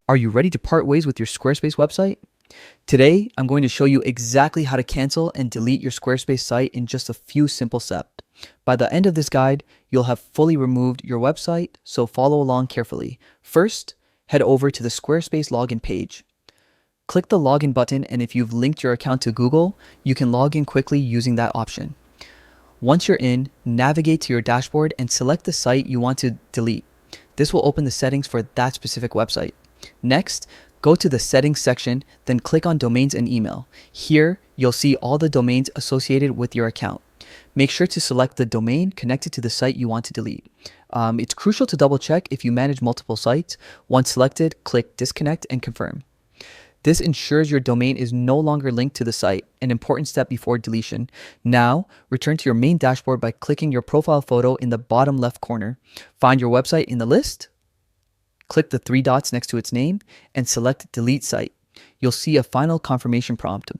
Are you ready to part ways with your Squarespace website? Today, I'm going to show you exactly how to cancel and delete your Squarespace site in just a few simple steps. By the end of this guide, you'll have fully removed your website, so follow along carefully. First, head over to the Squarespace login page. Click the login button, and if you've linked your account to Google, you can log in quickly using that option. Once you're in, navigate to your dashboard and select the site you want to delete. This will open the settings for that specific website. Next, go to the settings section, then click on domains and email. Here, you'll see all the domains associated with your account. Make sure to select the domain connected to the site you want to delete. It's crucial to double check if you manage multiple sites. Once selected, click disconnect and confirm. This ensures your domain is no longer linked to the site, an important step before deletion. Now, return to your main dashboard by clicking your profile photo in the bottom left corner. Find your website in the list, click the three dots next to its name, and select Delete Site. You'll see a final confirmation prompt.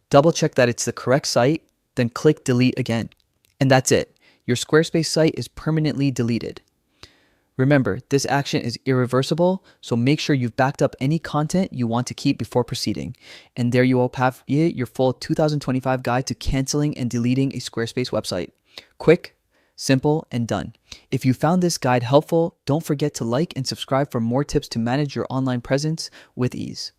Double check that it's the correct site, then click Delete again. And that's it. Your Squarespace site is permanently deleted. Remember, this action is irreversible, so make sure you've backed up any content you want to keep before proceeding. And there you have it, your full 2025 guide to canceling and deleting a Squarespace website. Quick, simple, and done. If you found this guide helpful, don't forget to like and subscribe for more tips to manage your online presence with ease.